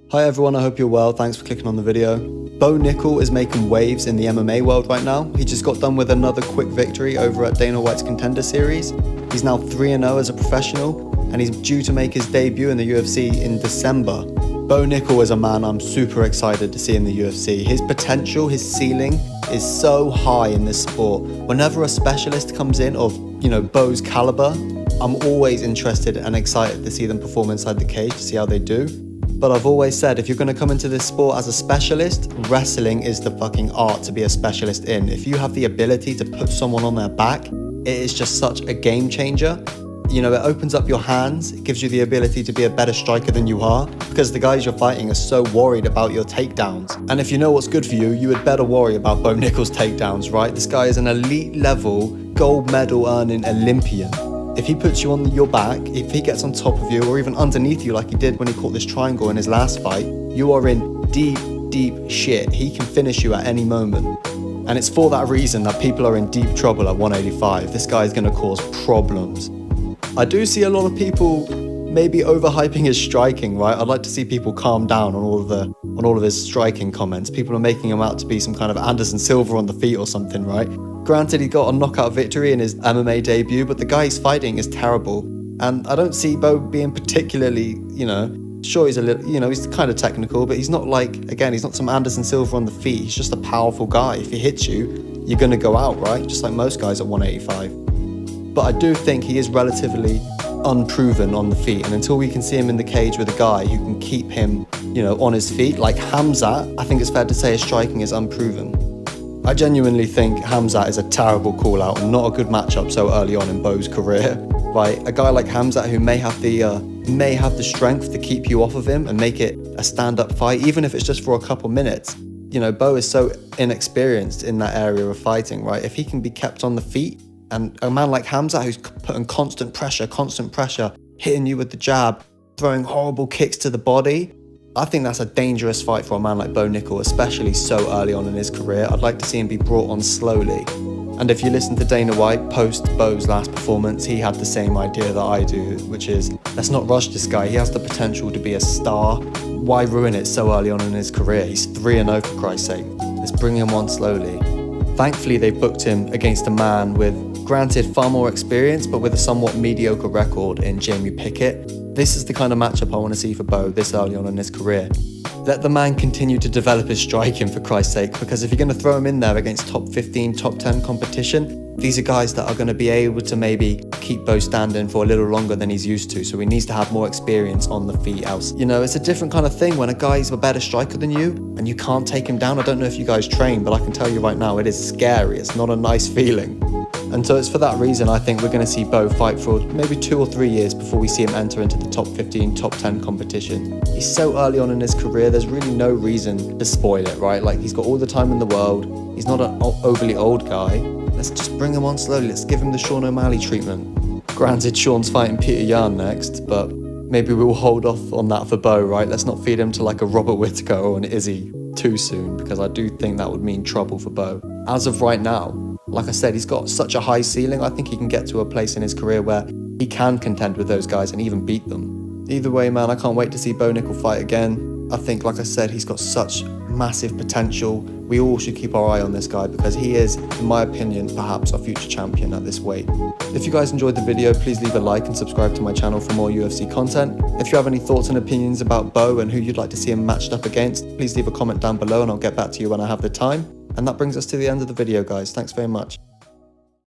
Hi everyone, I hope you're well, thanks for clicking on the video. Bo Nickal is making waves in the MMA world right now. He just got done with another quick victory over at Dana White's Contender Series. He's now 3-0 as a professional, and he's due to make his debut in the UFC in December. Bo Nickal is a man I'm super excited to see in the UFC. His potential, his ceiling is so high in this sport. Whenever a specialist comes in of, Bo's caliber, I'm always interested and excited to see them perform inside the cage, to see how they do. But I've always said, if you're going to come into this sport as a specialist, wrestling is the fucking art to be a specialist in. If you have the ability to put someone on their back, it is just such a game changer. It opens up your hands, it gives you the ability to be a better striker than you are, because the guys you're fighting are so worried about your takedowns. And if you know what's good for you, you would better worry about Bo Nickal's takedowns, right? This guy is an elite level, gold medal earning Olympian. If he puts you on your back, if he gets on top of you or even underneath you like he did when he caught this triangle in his last fight, you are in deep, deep shit. He can finish you at any moment. And it's for that reason that people are in deep trouble at 185. This guy is going to cause problems. I do see a lot of people maybe overhyping his striking, right? I'd like to see people calm down on all of his striking comments. People are making him out to be some kind of Anderson Silva on the feet or something, right? Granted, he got a knockout victory in his MMA debut, but the guy he's fighting is terrible. And I don't see Bo being particularly, sure he's a little, he's kind of technical, but he's not he's not some Anderson Silva on the feet. He's just a powerful guy. If he hits you, you're going to go out, right? Just like most guys at 185. But I do think he is relatively unproven on the feet. And until we can see him in the cage with a guy who can keep him, on his feet, like Hamzat, I think it's fair to say his striking is unproven. I genuinely think Hamzat is a terrible call-out and not a good matchup so early on in Bo's career. Right, a guy like Hamzat who may have the strength to keep you off of him and make it a stand-up fight, even if it's just for a couple minutes. Bo is so inexperienced in that area of fighting, right? If he can be kept on the feet, and a man like Hamzat who's putting constant pressure, hitting you with the jab, throwing horrible kicks to the body, I think that's a dangerous fight for a man like Bo Nickal, especially so early on in his career. I'd like to see him be brought on slowly. And if you listen to Dana White post Bo's last performance, he had the same idea that I do, which is, let's not rush this guy. He has the potential to be a star. Why ruin it so early on in his career? He's 3-0 for Christ's sake. Let's bring him on slowly. Thankfully, they booked him against a man with, granted, far more experience, but with a somewhat mediocre record in Jamie Pickett. This is the kind of matchup I want to see for Bo this early on in his career. Let the man continue to develop his striking, for Christ's sake, because if you're going to throw him in there against top 15, top 10 competition, these are guys that are going to be able to maybe keep Bo standing for a little longer than he's used to, so he needs to have more experience on the feet else. It's a different kind of thing when a guy's a better striker than you and you can't take him down. I don't know if you guys train, but I can tell you right now, it is scary. It's not a nice feeling. And so it's for that reason I think we're going to see Bo fight for maybe 2 or 3 years before we see him enter into the top 15, top 10 competition. He's so early on in his career, there's really no reason to spoil it, right? Like, he's got all the time in the world. He's not an overly old guy. Let's just bring him on slowly. Let's give him the Sean O'Malley treatment. Granted, Sean's fighting Peter Yan next, but maybe we'll hold off on that for Bo, right? Let's not feed him to like a Robert Whittaker or an Izzy too soon, because I do think that would mean trouble for Bo. As of right now, like I said, he's got such a high ceiling. I think he can get to a place in his career where he can contend with those guys and even beat them. Either way, man, I can't wait to see Bo Nickal fight again. I think, like I said, he's got such massive potential. We all should keep our eye on this guy because he is, in my opinion, perhaps our future champion at this weight. If you guys enjoyed the video, please leave a like and subscribe to my channel for more UFC content. If you have any thoughts and opinions about Bo and who you'd like to see him matched up against, please leave a comment down below and I'll get back to you when I have the time. And that brings us to the end of the video, guys. Thanks very much.